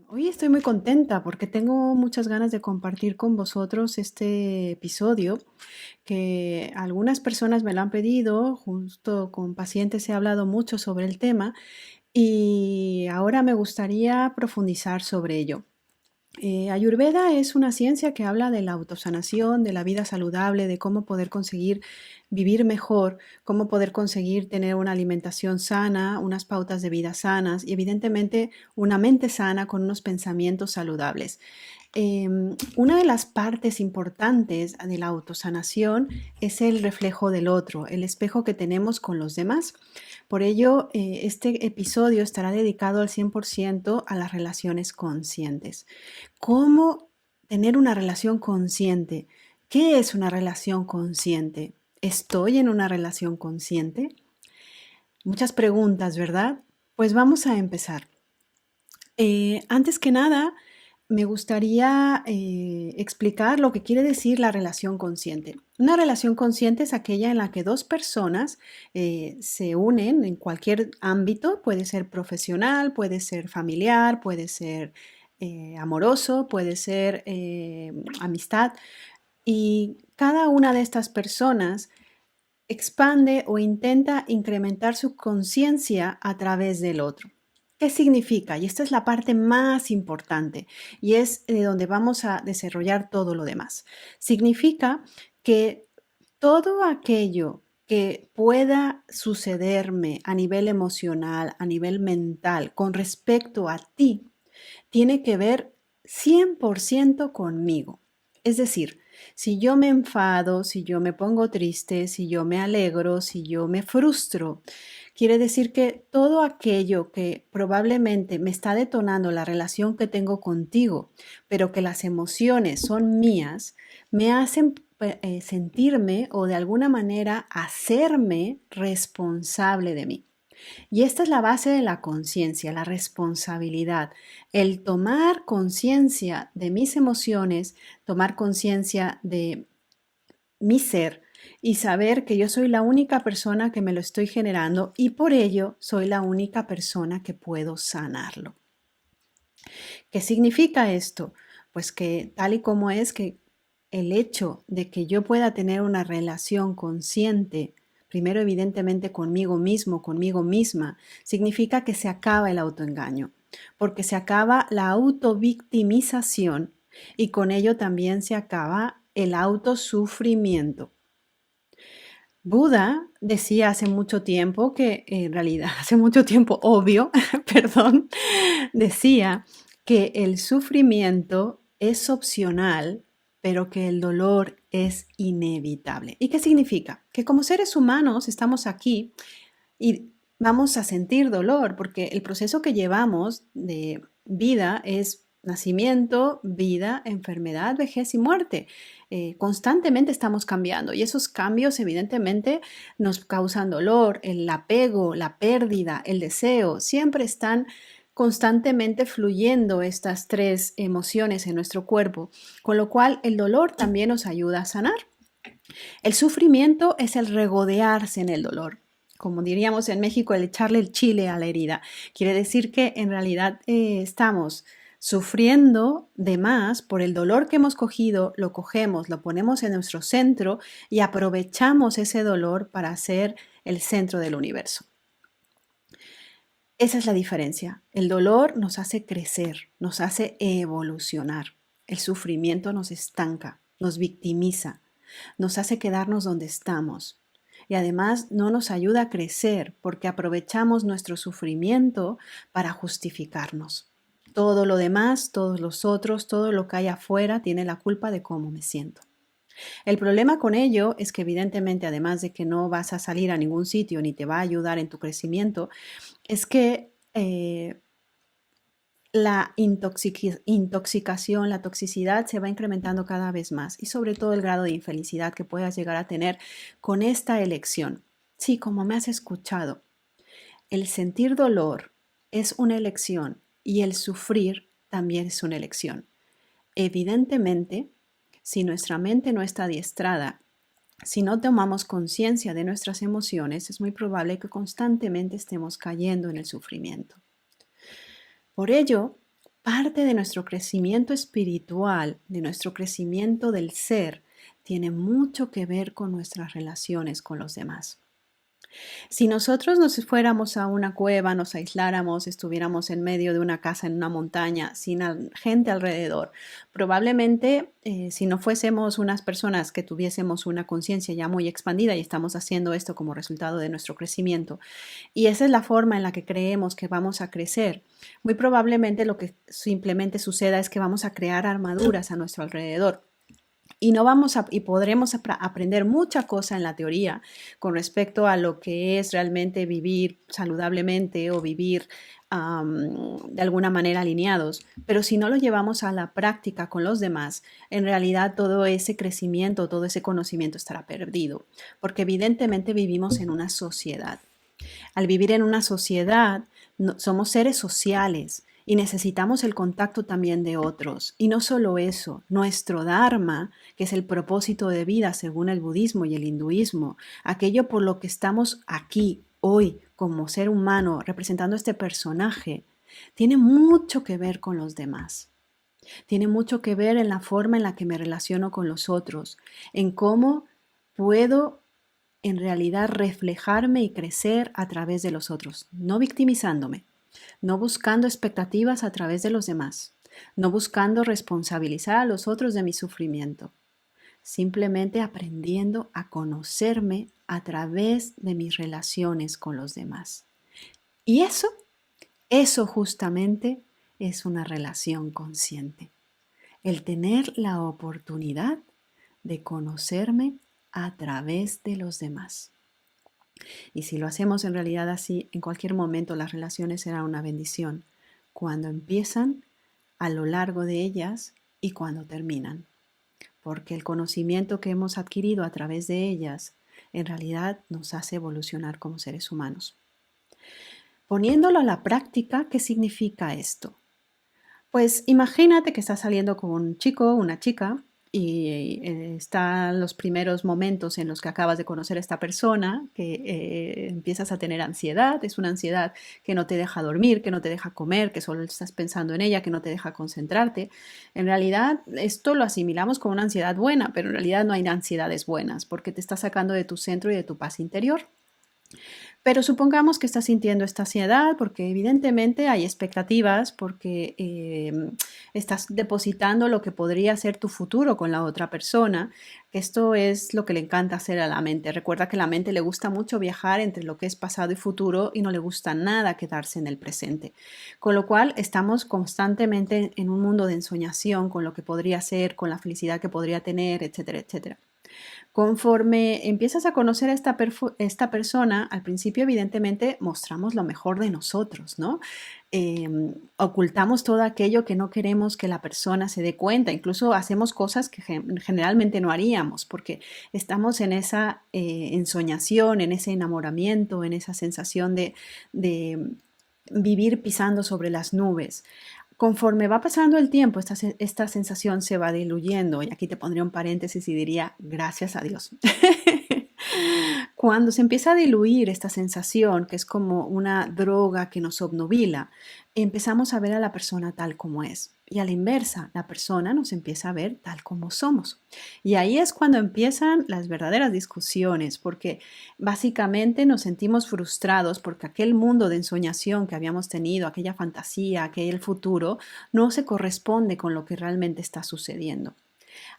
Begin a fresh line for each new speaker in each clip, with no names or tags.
Hoy estoy muy contenta porque tengo muchas ganas de compartir con vosotros este episodio que algunas personas me lo han pedido, justo con pacientes he hablado mucho sobre el tema y ahora me gustaría profundizar sobre ello. Ayurveda es una ciencia que habla de la autosanación, de la vida saludable, de cómo poder conseguir vivir mejor, cómo poder conseguir tener una alimentación sana, unas pautas de vida sanas y evidentemente una mente sana con unos pensamientos saludables. Una de las partes importantes de la autosanación es el reflejo del otro, el espejo que tenemos con los demás. Por ello, este episodio estará dedicado al 100% a las relaciones conscientes. ¿Cómo tener una relación consciente? ¿Qué es una relación consciente? ¿Estoy en una relación consciente? Muchas preguntas, ¿verdad? Pues vamos a empezar. Antes que nada, me gustaría explicar lo que quiere decir la relación consciente. Una relación consciente es aquella en la que dos personas se unen en cualquier ámbito, puede ser profesional, puede ser familiar, puede ser amoroso, puede ser amistad, y cada una de estas personas expande o intenta incrementar su conciencia a través del otro. ¿Qué significa? Y esta es la parte más importante y es de donde vamos a desarrollar todo lo demás. Significa que todo aquello que pueda sucederme a nivel emocional, a nivel mental, con respecto a ti, tiene que ver 100% conmigo. Es decir, si yo me enfado, si yo me pongo triste, si yo me alegro, si yo me frustro, quiere decir que todo aquello que probablemente me está detonando la relación que tengo contigo, pero que las emociones son mías, me hacen sentirme o de alguna manera hacerme responsable de mí. Y esta es la base de la conciencia, la responsabilidad, el tomar conciencia de mis emociones, tomar conciencia de mi ser y saber que yo soy la única persona que me lo estoy generando y por ello soy la única persona que puedo sanarlo. ¿Qué significa esto? Pues que tal y como es que el hecho de que yo pueda tener una relación consciente, primero evidentemente conmigo mismo, conmigo misma, significa que se acaba el autoengaño, porque se acaba la autovictimización y con ello también se acaba el autosufrimiento. Buda decía hace mucho tiempo que, en realidad, hace mucho tiempo, obvio, perdón, decía que el sufrimiento es opcional, pero que el dolor es inevitable. ¿Y qué significa? Que como seres humanos estamos aquí y vamos a sentir dolor, porque el proceso que llevamos de vida es nacimiento, vida, enfermedad, vejez y muerte. Constantemente estamos cambiando y esos cambios evidentemente nos causan dolor, el apego, la pérdida, el deseo, siempre están constantemente fluyendo estas tres emociones en nuestro cuerpo, con lo cual el dolor también nos ayuda a sanar. El sufrimiento es el regodearse en el dolor. Como diríamos en México, el echarle el chile a la herida. Quiere decir que en realidad estamos sufriendo de más por el dolor que hemos cogido, lo cogemos, lo ponemos en nuestro centro y aprovechamos ese dolor para ser el centro del universo. Esa es la diferencia. El dolor nos hace crecer, nos hace evolucionar. El sufrimiento nos estanca, nos victimiza, nos hace quedarnos donde estamos. Y además no nos ayuda a crecer porque aprovechamos nuestro sufrimiento para justificarnos. Todo lo demás, todos los otros, todo lo que hay afuera tiene la culpa de cómo me siento. El problema con ello es que evidentemente, además de que no vas a salir a ningún sitio ni te va a ayudar en tu crecimiento, es que la intoxicación, la toxicidad se va incrementando cada vez más y sobre todo el grado de infelicidad que puedas llegar a tener con esta elección. Sí, como me has escuchado, el sentir dolor es una elección y el sufrir también es una elección. Evidentemente, si nuestra mente no está adiestrada, si no tomamos conciencia de nuestras emociones, es muy probable que constantemente estemos cayendo en el sufrimiento. Por ello, parte de nuestro crecimiento espiritual, de nuestro crecimiento del ser, tiene mucho que ver con nuestras relaciones con los demás. Si nosotros nos fuéramos a una cueva, nos aisláramos, estuviéramos en medio de una casa en una montaña, sin gente alrededor, probablemente si no fuésemos unas personas que tuviésemos una conciencia ya muy expandida y estamos haciendo esto como resultado de nuestro crecimiento, y esa es la forma en la que creemos que vamos a crecer, muy probablemente lo que simplemente suceda es que vamos a crear armaduras a nuestro alrededor. Y no vamos a, y podremos aprender mucha cosa en la teoría con respecto a lo que es realmente vivir saludablemente o vivir de alguna manera alineados. Pero si no lo llevamos a la práctica con los demás, en realidad todo ese crecimiento, todo ese conocimiento estará perdido. Porque evidentemente vivimos en una sociedad. Al vivir en una sociedad, somos seres sociales y necesitamos el contacto también de otros. Y no solo eso, nuestro Dharma, que es el propósito de vida según el budismo y el hinduismo, aquello por lo que estamos aquí hoy como ser humano representando este personaje, tiene mucho que ver con los demás. Tiene mucho que ver en la forma en la que me relaciono con los otros, en cómo puedo en realidad reflejarme y crecer a través de los otros, no victimizándome, no buscando expectativas a través de los demás, no buscando responsabilizar a los otros de mi sufrimiento, simplemente aprendiendo a conocerme a través de mis relaciones con los demás. Y eso justamente es una relación consciente, el tener la oportunidad de conocerme a través de los demás. Y si lo hacemos en realidad así, en cualquier momento las relaciones serán una bendición, cuando empiezan, a lo largo de ellas y cuando terminan. Porque el conocimiento que hemos adquirido a través de ellas en realidad nos hace evolucionar como seres humanos. Poniéndolo a la práctica, ¿qué significa esto? Pues imagínate que estás saliendo con un chico, una chica, y están los primeros momentos en los que acabas de conocer a esta persona, que empiezas a tener ansiedad, es una ansiedad que no te deja dormir, que no te deja comer, que solo estás pensando en ella, que no te deja concentrarte. En realidad, esto lo asimilamos como una ansiedad buena, pero en realidad no hay ansiedades buenas, porque te está sacando de tu centro y de tu paz interior. Pero supongamos que estás sintiendo esta ansiedad porque evidentemente hay expectativas, porque estás depositando lo que podría ser tu futuro con la otra persona. Esto es lo que le encanta hacer a la mente. Recuerda que a la mente le gusta mucho viajar entre lo que es pasado y futuro y no le gusta nada quedarse en el presente. Con lo cual estamos constantemente en un mundo de ensoñación con lo que podría ser, con la felicidad que podría tener, etcétera, etcétera. Conforme empiezas a conocer a esta persona, al principio evidentemente mostramos lo mejor de nosotros, ¿no? Ocultamos todo aquello que no queremos que la persona se dé cuenta, incluso hacemos cosas que generalmente no haríamos, porque estamos en esa ensoñación, en ese enamoramiento, en esa sensación de vivir pisando sobre las nubes. Conforme va pasando el tiempo, esta sensación se va diluyendo. Y aquí te pondría un paréntesis y diría, gracias a Dios. Cuando se empieza a diluir esta sensación, que es como una droga que nos obnubila, empezamos a ver a la persona tal como es. Y a la inversa, la persona nos empieza a ver tal como somos. Y ahí es cuando empiezan las verdaderas discusiones, porque básicamente nos sentimos frustrados porque aquel mundo de ensoñación que habíamos tenido, aquella fantasía, aquel futuro, no se corresponde con lo que realmente está sucediendo.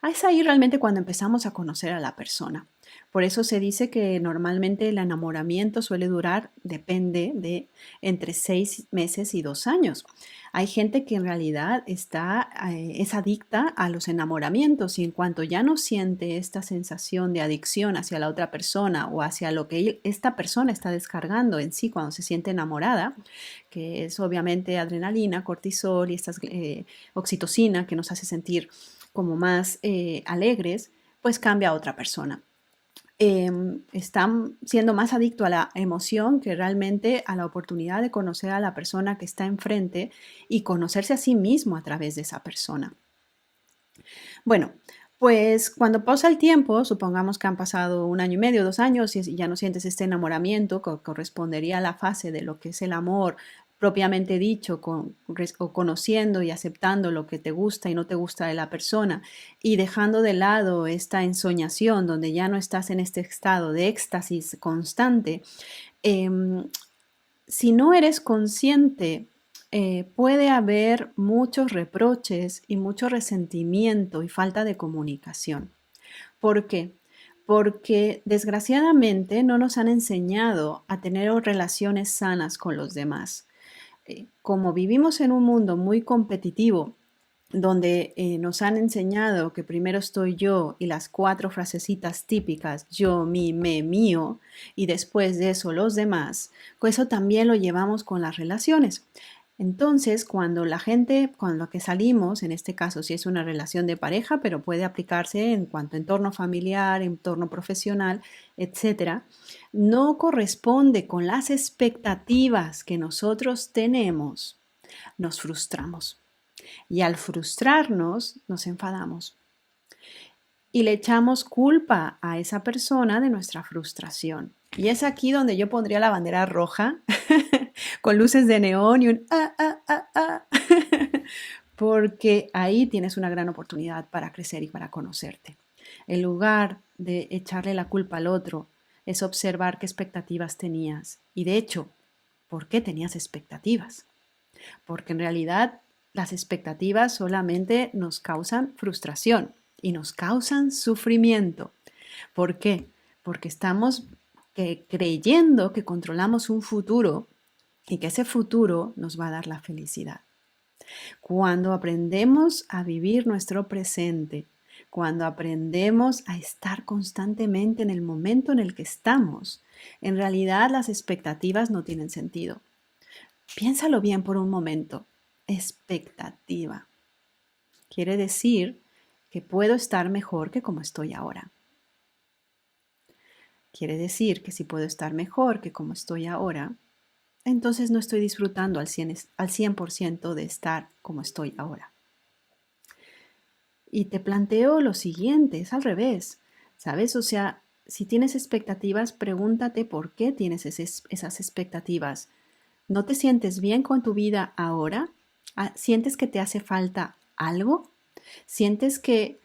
Es ahí realmente cuando empezamos a conocer a la persona. Por eso se dice que normalmente el enamoramiento suele durar, depende de entre 6 meses y 2 años. Hay gente que en realidad es adicta a los enamoramientos y en cuanto ya no siente esta sensación de adicción hacia la otra persona o hacia lo que esta persona está descargando en sí cuando se siente enamorada, que es obviamente adrenalina, cortisol y esta oxitocina que nos hace sentir como más alegres, pues cambia a otra persona. Están siendo más adicto a la emoción que realmente a la oportunidad de conocer a la persona que está enfrente y conocerse a sí mismo a través de esa persona. Bueno, pues cuando pasa el tiempo, supongamos que han pasado 1 año y medio, 2 años y ya no sientes este enamoramiento que correspondería a la fase de lo que es el amor propiamente dicho, o conociendo y aceptando lo que te gusta y no te gusta de la persona y dejando de lado esta ensoñación donde ya no estás en este estado de éxtasis constante, em, si no eres consciente, puede haber muchos reproches y mucho resentimiento y falta de comunicación. ¿Por qué? Porque desgraciadamente no nos han enseñado a tener relaciones sanas con los demás. Como vivimos en un mundo muy competitivo, donde nos han enseñado que primero estoy yo y las 4 frasecitas típicas, yo, mi, me, mío, y después de eso los demás, pues eso también lo llevamos con las relaciones. Entonces, cuando la gente, con lo que salimos, en este caso si es una relación de pareja, pero puede aplicarse en cuanto a entorno familiar, entorno profesional, etcétera, no corresponde con las expectativas que nosotros tenemos, nos frustramos. Y al frustrarnos, nos enfadamos y le echamos culpa a esa persona de nuestra frustración. Y es aquí donde yo pondría la bandera roja con luces de neón y un porque ahí tienes una gran oportunidad para crecer y para conocerte. En lugar de echarle la culpa al otro, es observar qué expectativas tenías. Y de hecho, ¿por qué tenías expectativas? Porque en realidad las expectativas solamente nos causan frustración y nos causan sufrimiento. ¿Por qué? Porque estamos creyendo que controlamos un futuro y que ese futuro nos va a dar la felicidad. Cuando aprendemos a vivir nuestro presente, cuando aprendemos a estar constantemente en el momento en el que estamos, en realidad las expectativas no tienen sentido. Piénsalo bien por un momento. Expectativa. Quiere decir que puedo estar mejor que como estoy ahora. Quiere decir que si puedo estar mejor que como estoy ahora, entonces no estoy disfrutando al 100% de estar como estoy ahora. Y te planteo lo siguiente, es al revés, ¿sabes? O sea, si tienes expectativas, pregúntate por qué tienes esas expectativas. ¿No te sientes bien con tu vida ahora? ¿Sientes que te hace falta algo? ¿Sientes que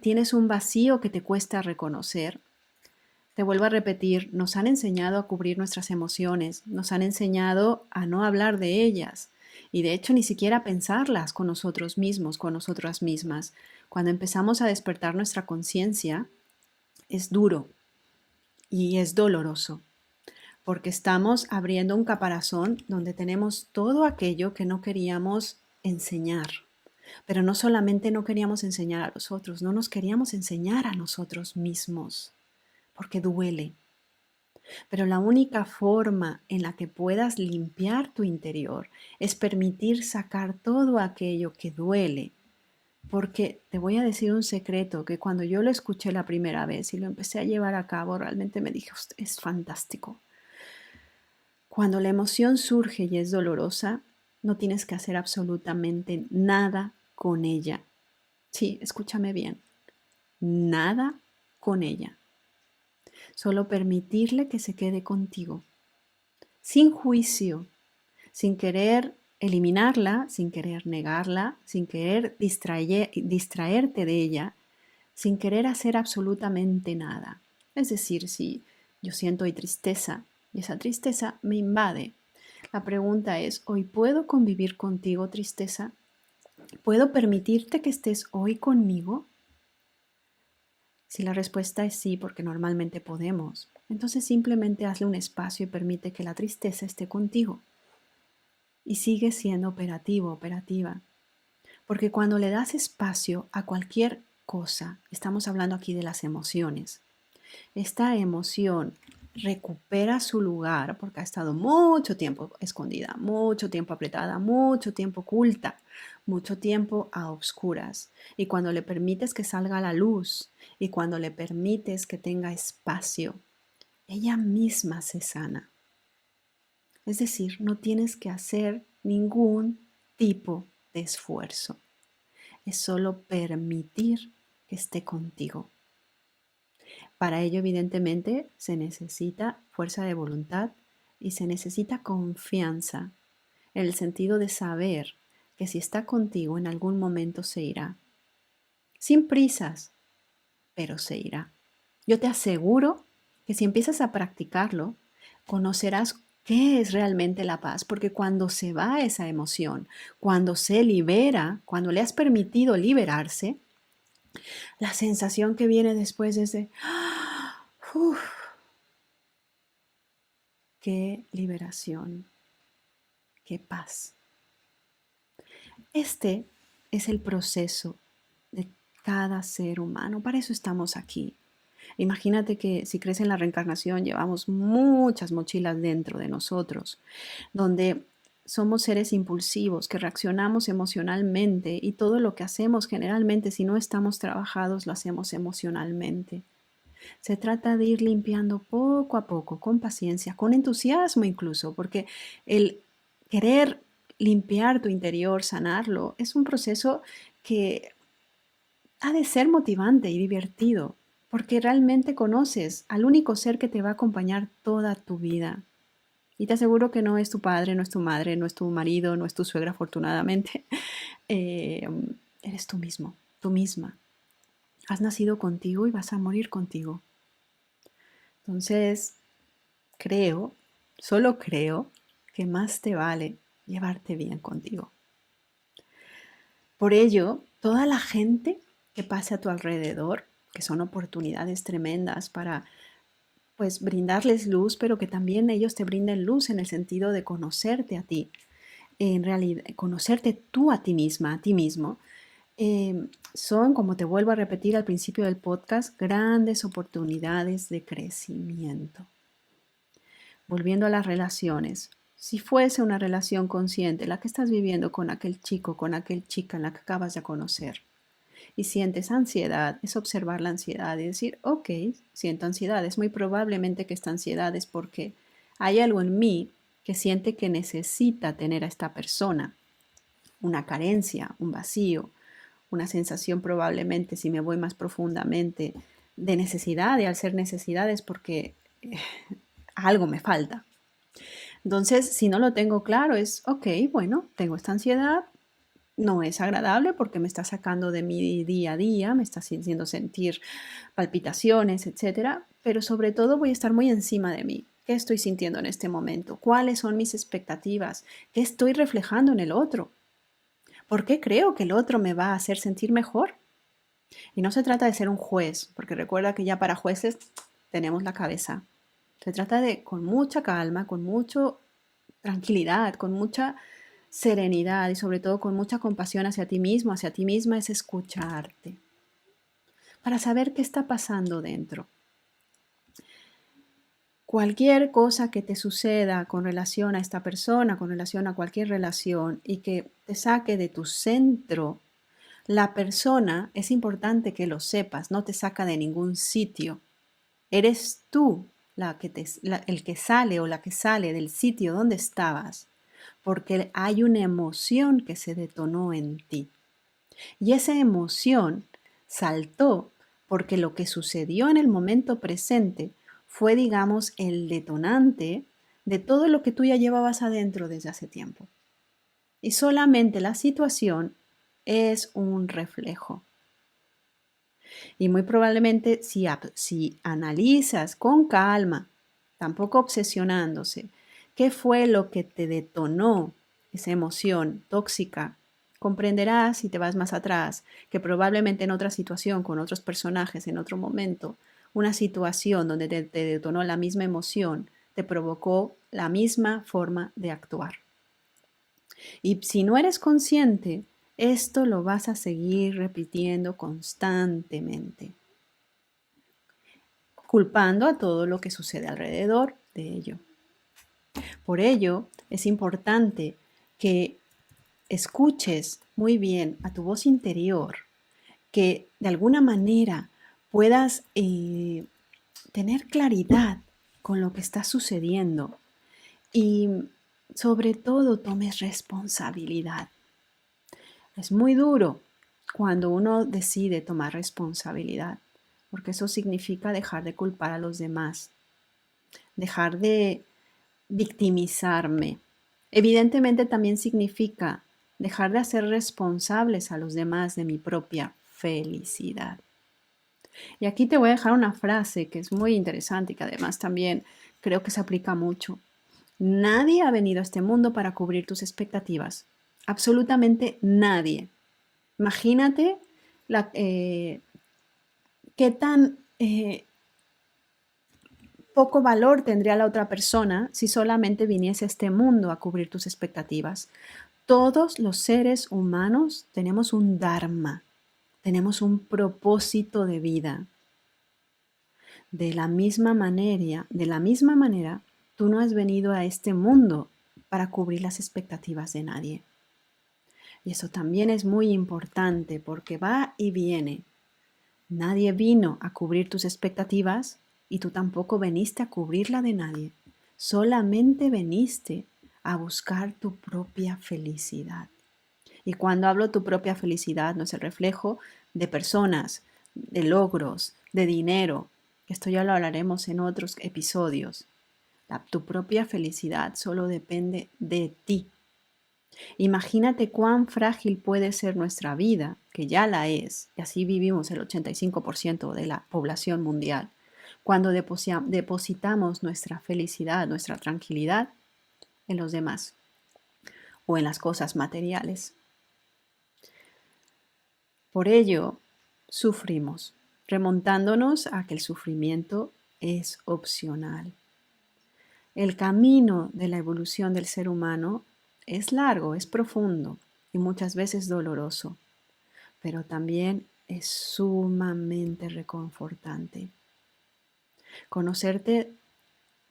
tienes un vacío que te cuesta reconocer? Te vuelvo a repetir, nos han enseñado a cubrir nuestras emociones, nos han enseñado a no hablar de ellas y de hecho ni siquiera pensarlas con nosotros mismos, con nosotras mismas. Cuando empezamos a despertar nuestra conciencia, es duro y es doloroso porque estamos abriendo un caparazón donde tenemos todo aquello que no queríamos enseñar. Pero no solamente no queríamos enseñar a los otros, no nos queríamos enseñar a nosotros mismos, porque duele. Pero la única forma en la que puedas limpiar tu interior es permitir sacar todo aquello que duele. Porque te voy a decir un secreto que cuando yo lo escuché la primera vez y lo empecé a llevar a cabo, realmente me dije, es fantástico. Cuando la emoción surge y es dolorosa, no tienes que hacer absolutamente nada con ella. Sí, escúchame bien. Nada con ella. Solo permitirle que se quede contigo. Sin juicio, sin querer eliminarla, sin querer negarla, sin querer distraerte de ella, sin querer hacer absolutamente nada. Es decir, si yo siento hoy tristeza y esa tristeza me invade, la pregunta es, ¿hoy puedo convivir contigo, tristeza? ¿Puedo permitirte que estés hoy conmigo? Si la respuesta es sí, porque normalmente podemos, entonces simplemente hazle un espacio y permite que la tristeza esté contigo. Y sigue siendo operativo, operativa. Porque cuando le das espacio a cualquier cosa, estamos hablando aquí de las emociones, esta emoción recupera su lugar porque ha estado mucho tiempo escondida, mucho tiempo apretada, mucho tiempo oculta, mucho tiempo a obscuras. Y cuando le permites que salga a la luz y cuando le permites que tenga espacio, ella misma se sana. Es decir, no tienes que hacer ningún tipo de esfuerzo. Es solo permitir que esté contigo. Para ello, evidentemente, se necesita fuerza de voluntad y se necesita confianza en el sentido de saber que si está contigo en algún momento se irá. Sin prisas, pero se irá. Yo te aseguro que si empiezas a practicarlo, conocerás qué es realmente la paz, porque cuando se va esa emoción, cuando se libera, cuando le has permitido liberarse, la sensación que viene después es de, ¡uf! ¡Qué liberación! ¡Qué paz! Este es el proceso de cada ser humano. Para eso estamos aquí. Imagínate que si crees en la reencarnación, llevamos muchas mochilas dentro de nosotros, donde somos seres impulsivos, que reaccionamos emocionalmente y todo lo que hacemos generalmente, si no estamos trabajados, lo hacemos emocionalmente. Se trata de ir limpiando poco a poco, con paciencia, con entusiasmo incluso, porque el querer limpiar tu interior, sanarlo, es un proceso que ha de ser motivante y divertido, porque realmente conoces al único ser que te va a acompañar toda tu vida. Y te aseguro que no es tu padre, no es tu madre, no es tu marido, no es tu suegra, afortunadamente. Eh, Eres tú mismo, tú misma. Has nacido contigo y vas a morir contigo. Entonces, creo, solo creo, que más te vale llevarte bien contigo. Por ello, toda la gente que pase a tu alrededor, que son oportunidades tremendas para pues brindarles luz, pero que también ellos te brinden luz en el sentido de conocerte a ti, en realidad conocerte tú a ti misma, a ti mismo, son, como te vuelvo a repetir al principio del podcast, grandes oportunidades de crecimiento. Volviendo a las relaciones, si fuese una relación consciente la que estás viviendo con aquel chico, con aquel chica en la que acabas de conocer, y sientes ansiedad, es observar la ansiedad y decir, ok, siento ansiedad, es muy probablemente que esta ansiedad es porque hay algo en mí que siente que necesita tener a esta persona, una carencia, un vacío, una sensación probablemente, si me voy más profundamente, de necesidad, y al ser necesidad es porque algo me falta. Entonces, si no lo tengo claro, es, ok, bueno, tengo esta ansiedad, no es agradable porque me está sacando de mi día a día, me está haciendo sentir palpitaciones, etcétera, pero sobre todo voy a estar muy encima de mí. ¿Qué estoy sintiendo en este momento? ¿Cuáles son mis expectativas? ¿Qué estoy reflejando en el otro? ¿Por qué creo que el otro me va a hacer sentir mejor? Y no se trata de ser un juez, porque recuerda que ya para jueces tenemos la cabeza. Se trata de, con mucha calma, con mucha tranquilidad, con mucha serenidad y sobre todo con mucha compasión hacia ti mismo, hacia ti misma, es escucharte para saber qué está pasando dentro. Cualquier cosa que te suceda con relación a esta persona, con relación a cualquier relación y que te saque de tu centro, la persona, es importante que lo sepas, no te saca de ningún sitio. Eres tú el que sale o la que sale del sitio donde estabas, porque hay una emoción que se detonó en ti. Y esa emoción saltó porque lo que sucedió en el momento presente fue, digamos, el detonante de todo lo que tú ya llevabas adentro desde hace tiempo. Y solamente la situación es un reflejo. Y muy probablemente si analizas con calma, tampoco obsesionándose, qué fue lo que te detonó esa emoción tóxica, comprenderás si te vas más atrás que probablemente en otra situación, con otros personajes, en otro momento, una situación donde te detonó la misma emoción, te provocó la misma forma de actuar. Y si no eres consciente, esto lo vas a seguir repitiendo constantemente, culpando a todo lo que sucede alrededor de ello. Por ello, es importante que escuches muy bien a tu voz interior, que de alguna manera puedas tener claridad con lo que está sucediendo y sobre todo tomes responsabilidad. Es muy duro cuando uno decide tomar responsabilidad, porque eso significa dejar de culpar a los demás, dejar de victimizarme. Evidentemente también significa dejar de hacer responsables a los demás de mi propia felicidad. Y aquí te voy a dejar una frase que es muy interesante y que además también creo que se aplica mucho. Nadie ha venido a este mundo para cubrir tus expectativas. Absolutamente nadie. Imagínate qué tan poco valor tendría la otra persona si solamente viniese a este mundo a cubrir tus expectativas. Todos los seres humanos tenemos un dharma, tenemos un propósito de vida. De la misma manera, tú no has venido a este mundo para cubrir las expectativas de nadie. Y eso también es muy importante porque va y viene. Nadie vino a cubrir tus expectativas y tú tampoco veniste a cubrir la de nadie. Solamente veniste a buscar tu propia felicidad. Y cuando hablo tu propia felicidad, no es el reflejo de personas, de logros, de dinero. Esto ya lo hablaremos en otros episodios. Tu propia felicidad solo depende de ti. Imagínate cuán frágil puede ser nuestra vida, que ya la es, y así vivimos el 85% de la población mundial, cuando depositamos nuestra felicidad, nuestra tranquilidad en los demás o en las cosas materiales. Por ello, sufrimos, remontándonos a que el sufrimiento es opcional. El camino de la evolución del ser humano es largo, es profundo y muchas veces doloroso, pero también es sumamente reconfortante. Conocerte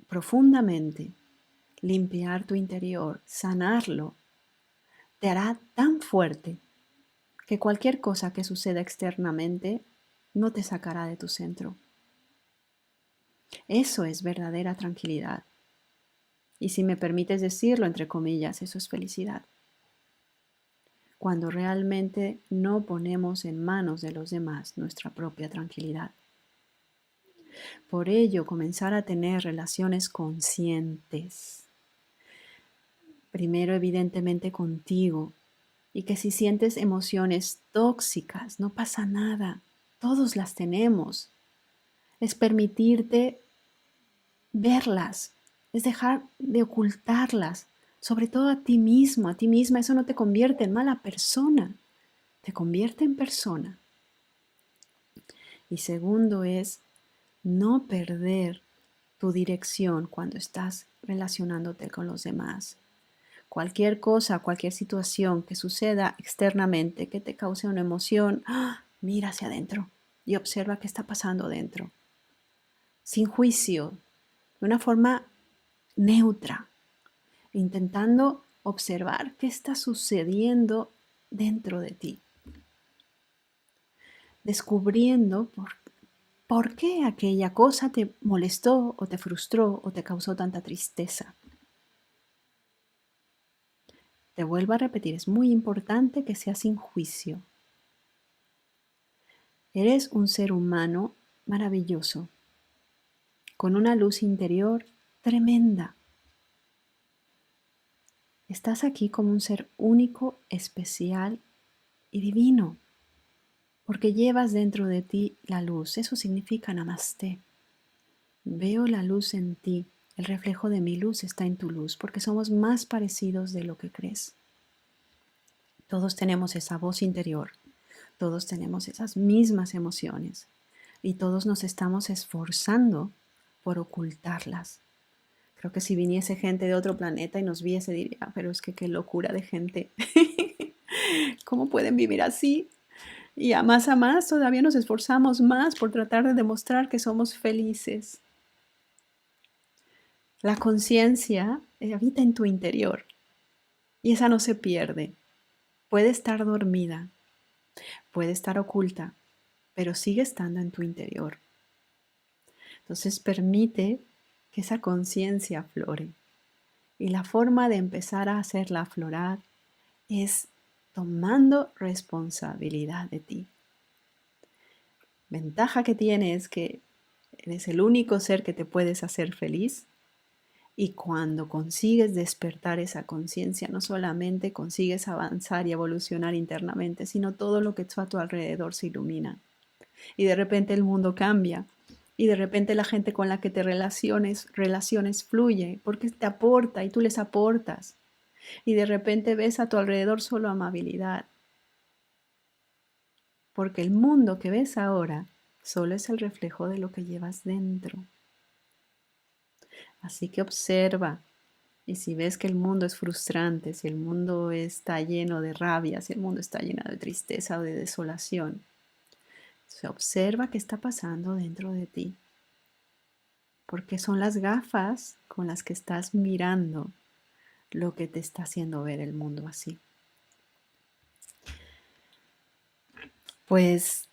profundamente, limpiar tu interior, sanarlo, te hará tan fuerte que cualquier cosa que suceda externamente no te sacará de tu centro. Eso es verdadera tranquilidad. Y si me permites decirlo, entre comillas, eso es felicidad. Cuando realmente no ponemos en manos de los demás nuestra propia tranquilidad. Por ello, comenzar a tener relaciones conscientes. Primero, evidentemente, contigo. Y que si sientes emociones tóxicas, no pasa nada. Todos las tenemos. Es permitirte verlas, es dejar de ocultarlas, sobre todo a ti mismo, a ti misma. Eso no te convierte en mala persona, te convierte en persona. Y segundo es no perder tu dirección cuando estás relacionándote con los demás. Cualquier cosa, cualquier situación que suceda externamente que te cause una emoción, mira hacia adentro y observa qué está pasando dentro. Sin juicio, de una forma neutra, intentando observar qué está sucediendo dentro de ti. Descubriendo por qué aquella cosa te molestó o te frustró o te causó tanta tristeza. Te vuelvo a repetir, es muy importante que sea sin juicio. Eres un ser humano maravilloso, con una luz interior tremenda. Estás aquí como un ser único, especial y divino, porque llevas dentro de ti la luz. Eso significa Namaste. Veo la luz en ti, el reflejo de mi luz está en tu luz, porque somos más parecidos de lo que crees. Todos tenemos esa voz interior, todos tenemos esas mismas emociones y todos nos estamos esforzando por ocultarlas. Creo que si viniese gente de otro planeta y nos viese, diría, pero es que qué locura de gente. ¿Cómo pueden vivir así? Y a más todavía nos esforzamos más por tratar de demostrar que somos felices. La conciencia habita en tu interior y esa no se pierde. Puede estar dormida, puede estar oculta, pero sigue estando en tu interior. Entonces permite que esa conciencia aflore. Y la forma de empezar a hacerla aflorar es tomando responsabilidad de ti. Ventaja que tienes es que eres el único ser que te puedes hacer feliz Y cuando consigues despertar esa conciencia, no solamente consigues avanzar y evolucionar internamente, sino todo lo que está a tu alrededor se ilumina. Y de repente el mundo cambia. Y de repente la gente con la que te relaciones fluye porque te aporta y tú les aportas. Y de repente ves a tu alrededor solo amabilidad. Porque el mundo que ves ahora solo es el reflejo de lo que llevas dentro. Así que observa. Y si ves que el mundo es frustrante, si el mundo está lleno de rabia, si el mundo está lleno de tristeza o de desolación, se observa qué está pasando dentro de ti. Porque son las gafas con las que estás mirando lo que te está haciendo ver el mundo así. Pues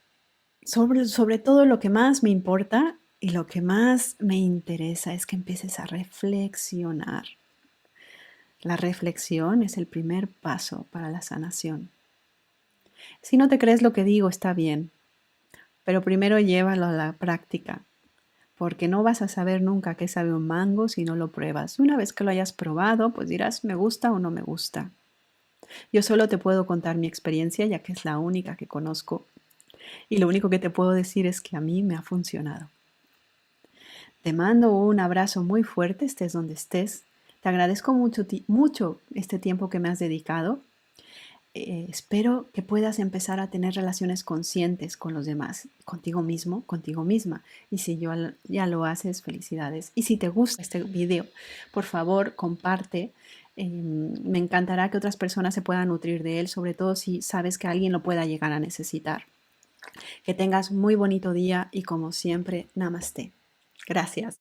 sobre todo lo que más me importa y lo que más me interesa es que empieces a reflexionar. La reflexión es el primer paso para la sanación. Si no te crees lo que digo, está bien, pero primero llévalo a la práctica, porque no vas a saber nunca qué sabe un mango si no lo pruebas. Una vez que lo hayas probado, pues dirás, me gusta o no me gusta. Yo solo te puedo contar mi experiencia, ya que es la única que conozco, y lo único que te puedo decir es que a mí me ha funcionado. Te mando un abrazo muy fuerte, estés donde estés. Te agradezco mucho este tiempo que me has dedicado. Espero que puedas empezar a tener relaciones conscientes con los demás, contigo mismo, contigo misma. Y si ya lo haces, felicidades. Y si te gusta este video, por favor, comparte. Me encantará que otras personas se puedan nutrir de él, sobre todo si sabes que alguien lo pueda llegar a necesitar. Que tengas muy bonito día y como siempre, namaste. Gracias.